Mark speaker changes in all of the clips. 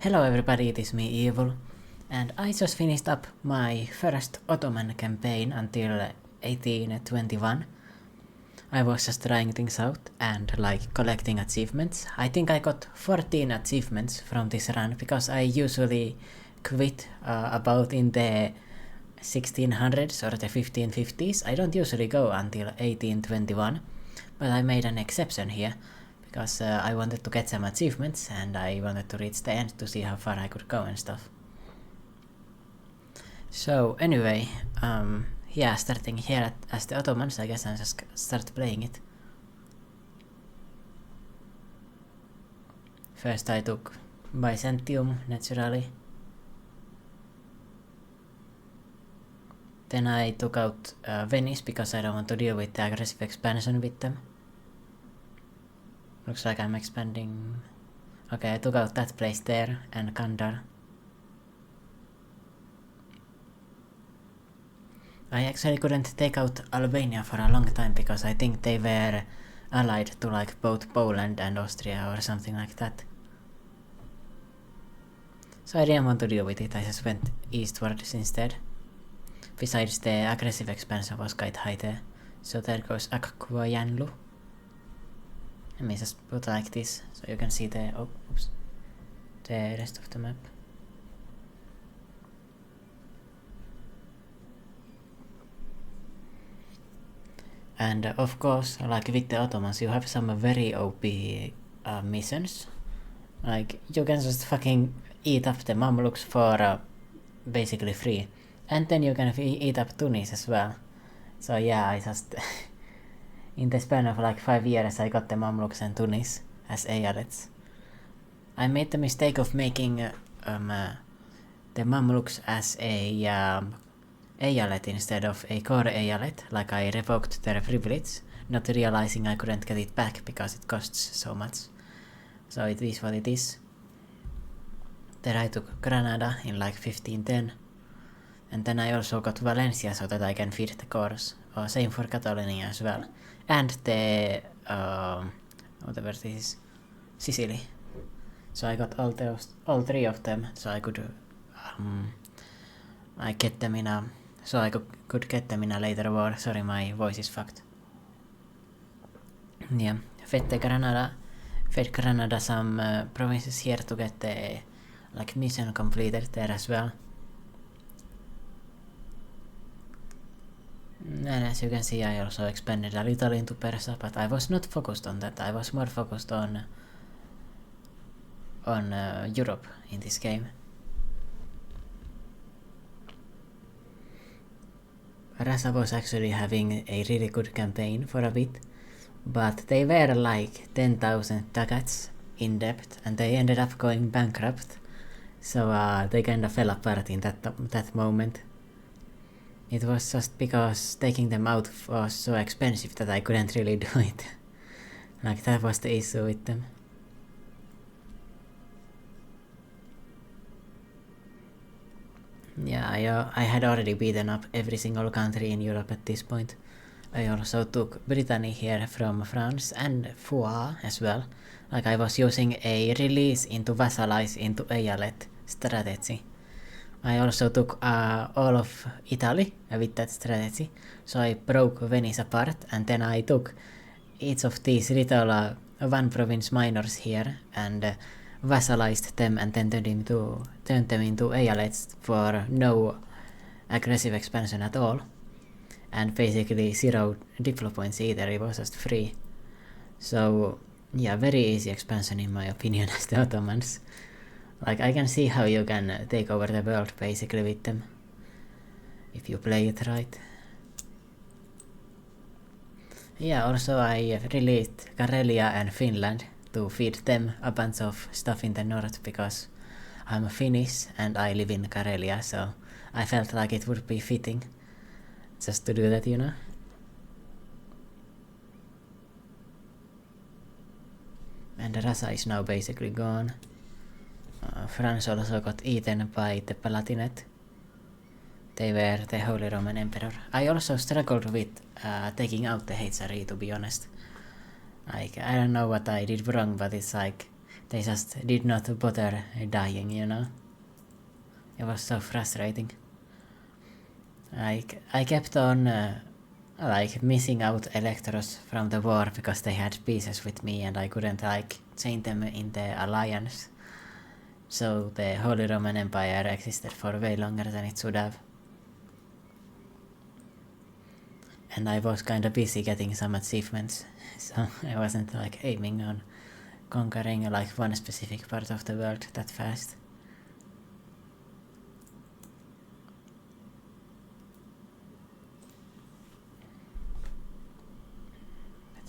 Speaker 1: Hello everybody, it is me Evil, and I just finished up my first Ottoman campaign until 1821. I was just trying things out and collecting achievements. I think I got 14 achievements from this run because I usually quit about in the 1600s or the 1550s. I don't usually go until 1821, but I made an exception here because I wanted to get some achievements and I wanted to reach the end to see how far I could go and stuff. So anyway, yeah, starting here as the Ottomans, I guess I just start playing it. First I took Byzantium, naturally. Then I took out Venice because I don't want to deal with the aggressive expansion with them. Looks like I'm expanding. Okay, I took out that place there and Kandar. I actually couldn't take out Albania for a long time because I think they were allied to like both Poland and Austria or something like that. So I didn't want to deal with it, I just went eastwards instead. Besides, the aggressive expansion was quite high there. So there goes Akkuajanlu. Let me just put like this so you can see the the rest of the map. And of course, like with the Ottomans, you have some very OP missions. Like you can just fucking eat up the Mamluks for basically free. And then you can eat up Tunis as well. So yeah, I just in the span of like 5 years I got the Mamluks and Tunis as eyalets. I made the mistake of making the Mamluks as a eyalet instead of a core eyalet, like I revoked their privilege, not realizing I couldn't get it back because it costs so much. So it is what it is. Then I took Granada in like 1510. And then I also got Valencia so that I can feed the cores. Same for Catalonia as well. And the whatever this is, Sicily. So I got all three of them, so I could get them in a could get them in a later war. Sorry, my voice is fucked. Yeah, fed Granada some provinces here to get the like mission completed there as well. And as you can see, I also expanded a little into Persia, but I was not focused on that. I was more focused on Europe in this game. Russia was actually having a really good campaign for a bit, but they were like 10,000 ducats in debt and they ended up going bankrupt. So they kind of fell apart in that moment. It was just because taking them out was so expensive that I couldn't really do it. Like that was the issue with them. Yeah, I had already beaten up every single country in Europe at this point. I also took Brittany here from France and Foix as well. Like I was using a release into vassalize into eyalet strategy. I also took all of Italy with that strategy, so I broke Venice apart and then I took each of these little one province minors here and vassalized them and then turned them into eyalets for no aggressive expansion at all. And basically 0 diplo points either, it was just free. So yeah, very easy expansion in my opinion as the Ottomans. Like I can see how you can take over the world basically with them, if you play it right. Yeah, also I released Karelia and Finland to feed them a bunch of stuff in the north because I'm Finnish and I live in Karelia, so I felt like it would be fitting just to do that, you know. And Russia is now basically gone. France also got eaten by the Palatinate. They were the Holy Roman Emperor. I also struggled with taking out the Hezari, to be honest. Like, I don't know what I did wrong, but it's like They just did not bother dying, you know. It was so frustrating. Like, I kept on like missing out electors from the war because they had pieces with me and I couldn't like chain them in the alliance. So the Holy Roman Empire existed for way longer than it should have. And I was kinda busy getting some achievements, so I wasn't like aiming on conquering like one specific part of the world that fast.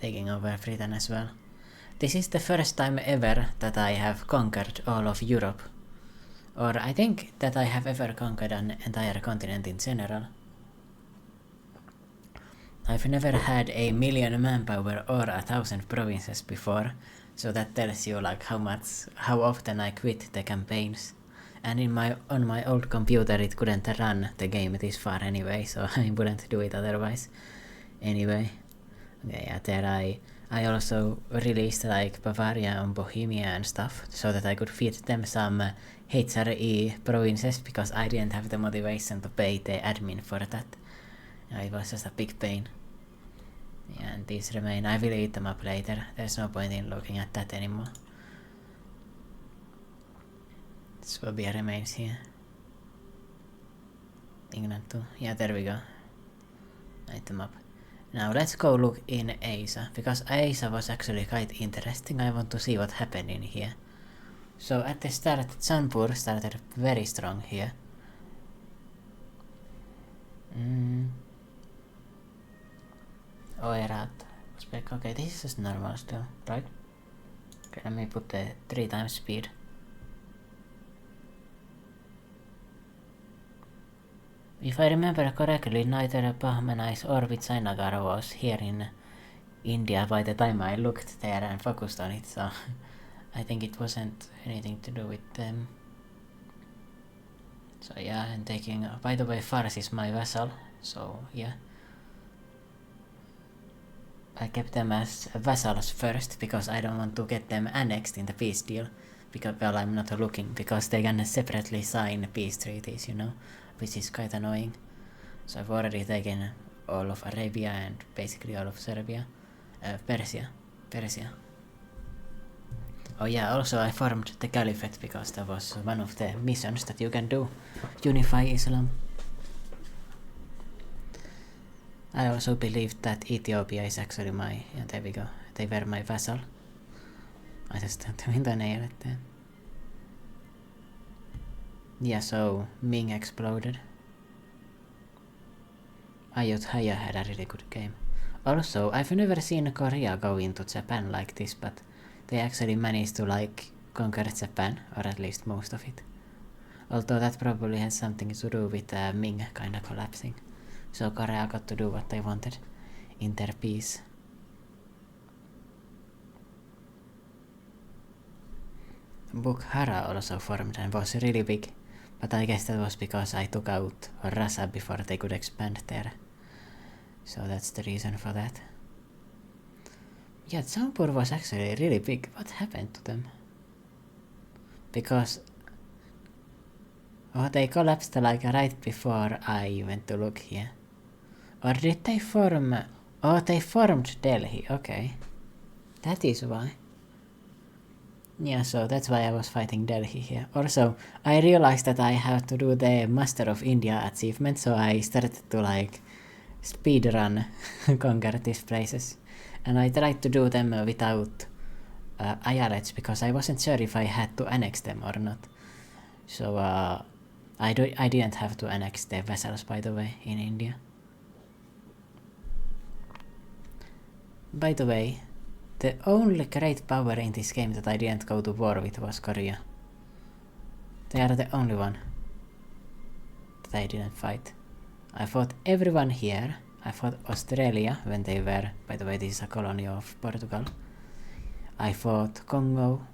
Speaker 1: Taking over Britain as well. This is the first time ever that I have conquered all of Europe. Or I think that I have ever conquered an entire continent in general. I've never had 1,000,000 manpower or 1,000 provinces before, so that tells you like how often I quit the campaigns. And on my old computer it couldn't run the game this far anyway, so I wouldn't do it otherwise. Anyway, okay, yeah, there I also released like Bavaria and Bohemia and stuff, so that I could feed them some HRE provinces, because I didn't have the motivation to pay the admin for that. It was just a big pain. Yeah, and these remain. I will eat them up later. There's no point in looking at that anymore. Swabia remains here. England too. Yeah, there we go. Eat them up. Now let's go look in Asia, because Asia was actually quite interesting. I want to see what happened in here. So at the start, Jaipur started very strong here. Oirat. Okay, this is just normal still, right? Okay, let me put the 3 times speed. If I remember correctly, neither Bahmanais or Vijayanagar was here in India by the time I looked there and focused on it, so I think it wasn't anything to do with them. So yeah, I'm taking... by the way, Fars is my vassal, so yeah. I kept them as vassals first, because I don't want to get them annexed in the peace deal. Because, well, I'm not looking, because they can separately sign peace treaties, you know, which is quite annoying. So I've already taken all of Arabia and basically all of Serbia. Persia. Oh yeah, also I formed the Caliphate, because that was one of the missions that you can do. Unify Islam. I also believed that Ethiopia is actually my... yeah, there we go. They were my vassal. I just don't nail it then. Yeah, so Ming exploded. Ayutthaya had a really good game. Also, I've never seen Korea go into Japan like this, but they actually managed to like conquer Japan, or at least most of it. Although that probably has something to do with Ming kinda collapsing. So Korea got to do what they wanted in their peace. Bukhara also formed and was really big, but I guess that was because I took out Russia before they could expand there. So that's the reason for that. Yeah, Jaipur was actually really big. What happened to them? Because... oh, they collapsed like right before I went to look here. Or did they form... oh, they formed Delhi, okay. That is why. Yeah, so that's why I was fighting Delhi here. Also, I realized that I have to do the Master of India achievement, so I started to like speedrun conquer these places. And I tried to do them without ayalets, because I wasn't sure if I had to annex them or not. So I didn't have to annex the vassals, by the way, in India. By the way, the only great power in this game that I didn't go to war with was Korea. They are the only one that I didn't fight. I fought everyone here. I fought Australia when they were... by the way, this is a colony of Portugal. I fought Congo.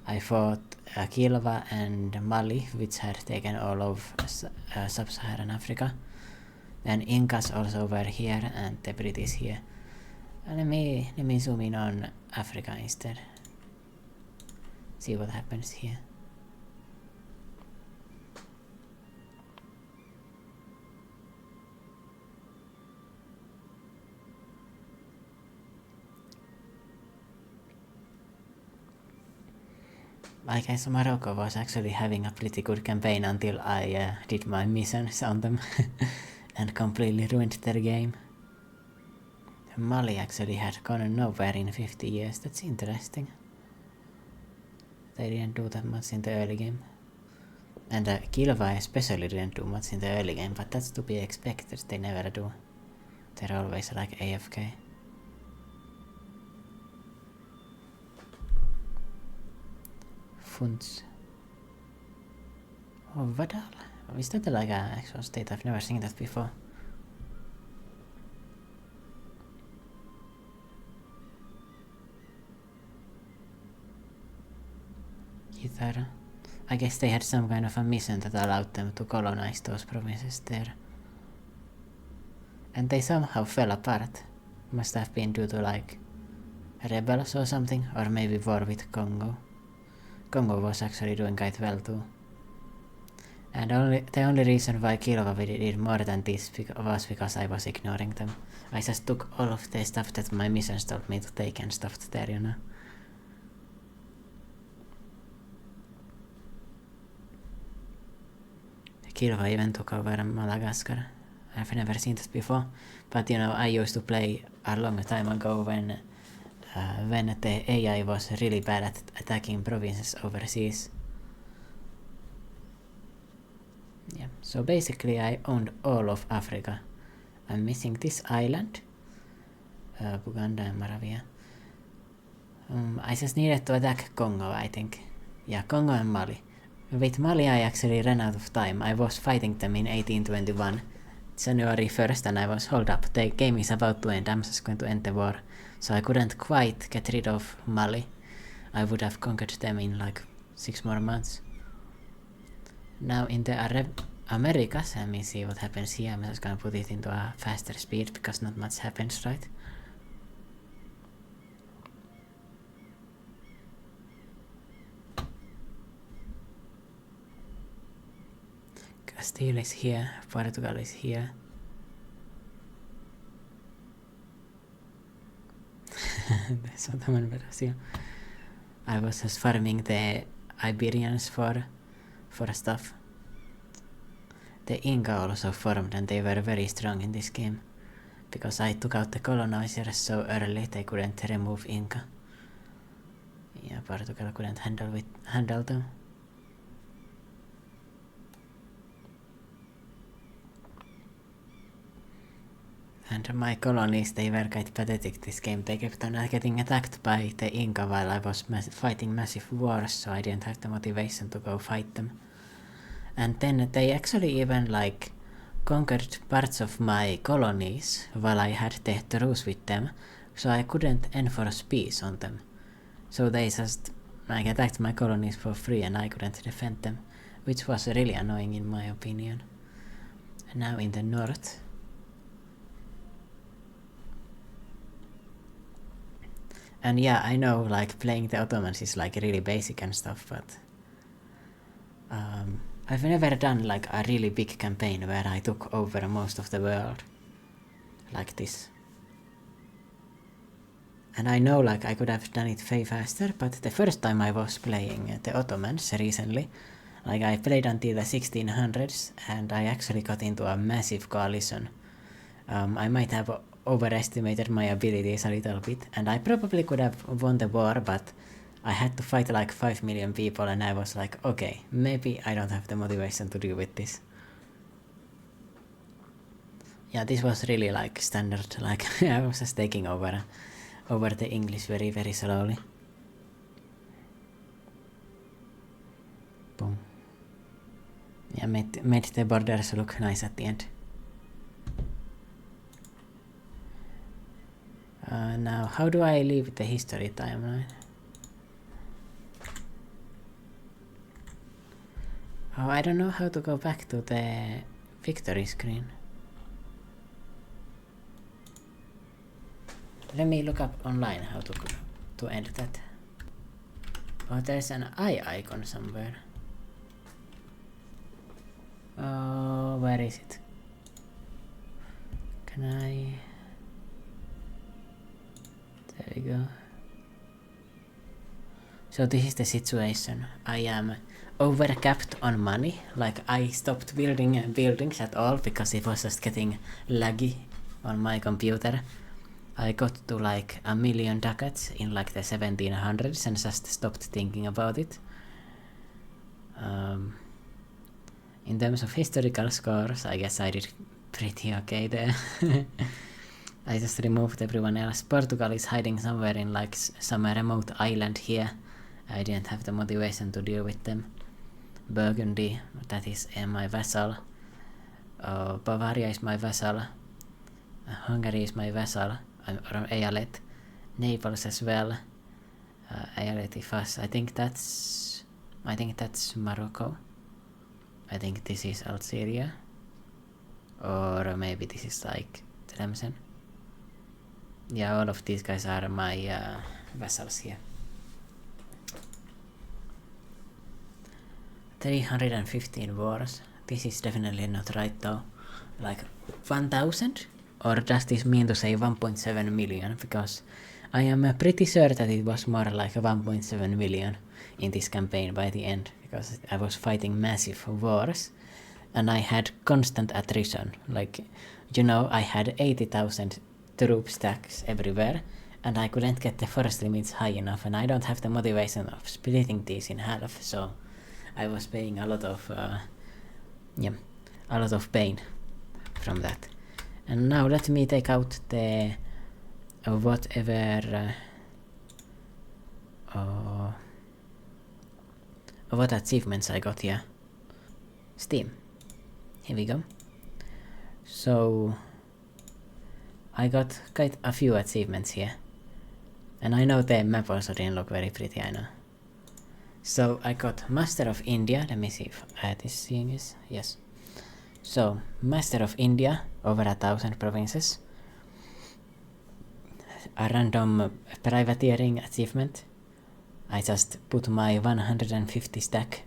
Speaker 1: I fought Kilwa and Mali, which had taken all of sub-Saharan Africa. Then Incas also were here, and the British here. Let me zoom in on Africa instead. See what happens here. I guess Morocco was actually having a pretty good campaign until I did my missions on them and completely ruined their game. Mali actually had gone nowhere in 50 years, that's interesting. They didn't do that much in the early game. And Kilva especially didn't do much in the early game, but that's to be expected, they never do. They're always like AFK. Funds. Oh, Vadal. Is that like an actual state? I've never seen that before. Guitar. I guess they had some kind of a mission that allowed them to colonize those provinces there. And they somehow fell apart. Must have been due to like rebels or something, or maybe war with Congo. Congo was actually doing quite well too. And the only reason why Kilva did more than this was because I was ignoring them. I just took all of the stuff that my missions told me to take and stuffed there, you know. Kilva even took over Madagascar. I've never seen that before, but you know, I used to play a long time ago when the AI was really bad at attacking provinces overseas. Yeah, so basically I owned all of Africa. I'm missing this island, Buganda and Moravia. I just needed to attack Congo, I think. Yeah, Congo and Mali. With Mali I actually ran out of time. I was fighting them in 1821, January 1st, and I was hold up. The game is about to end, I'm just going to end the war. So I couldn't quite get rid of Mali. I would have conquered them in like 6 more months. Now in the Americas, let me see what happens here. I'm just gonna put it into a faster speed because not much happens, right? Castile is here, Portugal is here. There's Ottoman Brazil. I was just farming the Iberians for stuff. The Inca also formed and they were very strong in this game. Because I took out the colonizers so early they couldn't remove Inca. Yeah, Portugal couldn't handle them. And my colonies, they were quite pathetic this game. They kept on getting attacked by the Inca while I was fighting massive wars, so I didn't have the motivation to go fight them. And then they actually even like conquered parts of my colonies while I had the truce with them, so I couldn't enforce peace on them. So they just like attacked my colonies for free and I couldn't defend them, which was really annoying in my opinion. And now in the north, and yeah, I know like playing the Ottomans is like really basic and stuff, but I've never done like a really big campaign where I took over most of the world like this. And I know like I could have done it way faster, but the first time I was playing the Ottomans recently, like I played until the 1600s and I actually got into a massive coalition. I might have overestimated my abilities a little bit, and I probably could have won the war, but I had to fight like 5 million people and I was like, okay, maybe I don't have the motivation to deal with this. Yeah, this was really like standard, like I was just taking over the English very, very slowly. Boom. Yeah, made the borders look nice at the end. Now, how do I leave the history timeline? Oh, I don't know how to go back to the victory screen. Let me look up online how to end that. Oh, there's an eye icon somewhere. Oh, where is it? Can I... There we go. So this is the situation. I am overcapped on money. Like, I stopped building buildings at all because it was just getting laggy on my computer. I got to like 1 million ducats in like the 1700s and just stopped thinking about it. In terms of historical scores, I guess I did pretty okay there. I just removed everyone else. Portugal is hiding somewhere in like some remote island here. I didn't have the motivation to deal with them. Burgundy, that is my vassal. Bavaria is my vassal. Hungary is my vassal. Or Eyalet. Naples as well. Eyalet Ifas. I think that's Morocco. I think this is Algeria. Or maybe this is like Tlemcen. Yeah, all of these guys are my vassals here. 315 wars. This is definitely not right though. Like 1000? Or does this mean to say 1.7 million? Because I am pretty sure that it was more like 1.7 million in this campaign by the end. Because I was fighting massive wars. And I had constant attrition. Like, you know, I had 80,000 troop stacks everywhere. And I couldn't get the forest limits high enough. And I don't have the motivation of splitting these in half. So I was paying a lot of pain from that. And now let me take out the whatever what achievements I got here. Steam. Here we go. So I got quite a few achievements here. And I know the map also didn't look very pretty, I know. So I got Master of India. Let me see if this seeing is. Yes. So Master of India, over 1,000 provinces. A random privateering achievement. I just put my 150 stack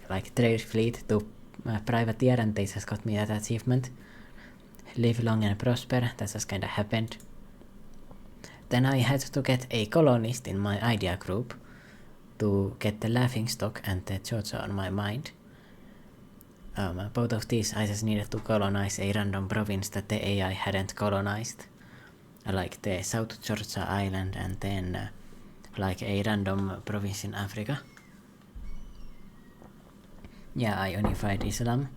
Speaker 1: like trade fleet to privateer and they just got me that achievement. Live long and prosper, that just kinda happened. Then I had to get a colonist in my idea group to get the laughingstock and the Georgia on my mind. Both of these I just needed to colonize a random province that the AI hadn't colonized. Like the South Georgia Island and then like a random province in Africa. Yeah, I unified Islam.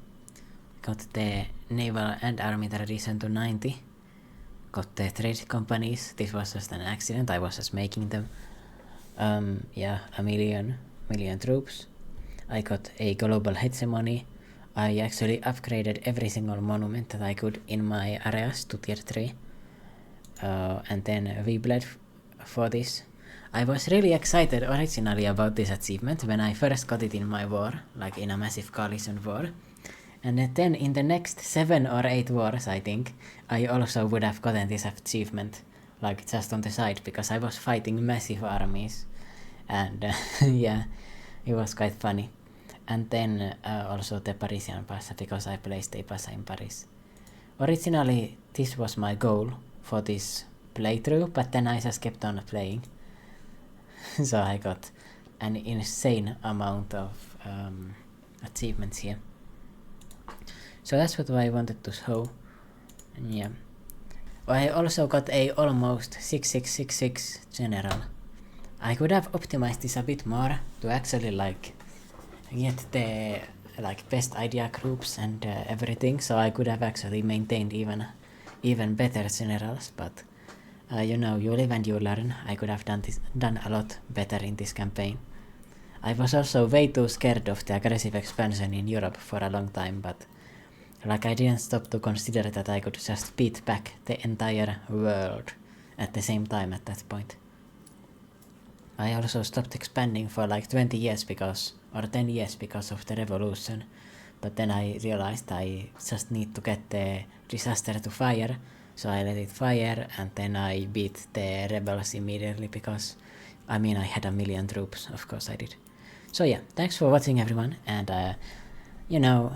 Speaker 1: Got the naval and army tradition to 90. Got the trade companies. This was just an accident. I was just making them. Yeah, a million troops. I got a global hegemony. I actually upgraded every single monument that I could in my areas to tier 3. And then we bled for this. I was really excited originally about this achievement when I first got it in my war, like in a massive coalition war. And then in the next 7 or 8 wars, I think, I also would have gotten this achievement, like just on the side, because I was fighting massive armies. And yeah, it was quite funny. And then also the Parisian pass, because I placed a pass in Paris. Originally, this was my goal for this playthrough, but then I just kept on playing. So I got an insane amount of achievements here. So that's what I wanted to show. And yeah. I also got a almost 6666 general. I could have optimized this a bit more to actually like get the like best idea groups and everything, so I could have actually maintained even better generals, but you know, you live and you learn. I could have done a lot better in this campaign. I was also way too scared of the aggressive expansion in Europe for a long time, but like I didn't stop to consider that I could just beat back the entire world at the same time at that point. I also stopped expanding for like 20 years or 10 years because of the revolution, but then I realized I just need to get the disaster to fire, so I let it fire and then I beat the rebels immediately because I mean, I had a million troops, of course I did. So yeah, thanks for watching everyone, and you know,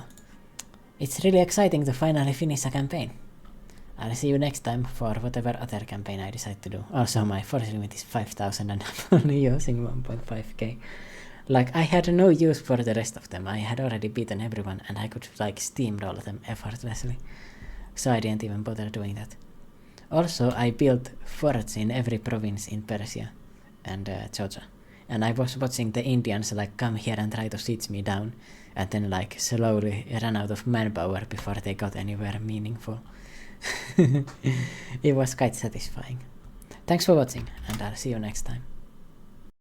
Speaker 1: it's really exciting to finally finish a campaign. I'll see you next time for whatever other campaign I decide to do. Also, my force limit is 5,000 and I'm only using 1.5k. Like, I had no use for the rest of them. I had already beaten everyone and I could like steamroll them effortlessly. So I didn't even bother doing that. Also, I built forts in every province in Persia and Georgia. And I was watching the Indians like come here and try to siege me down, and then like slowly ran out of manpower before they got anywhere meaningful. It was quite satisfying. Thanks for watching, and I'll see you next time.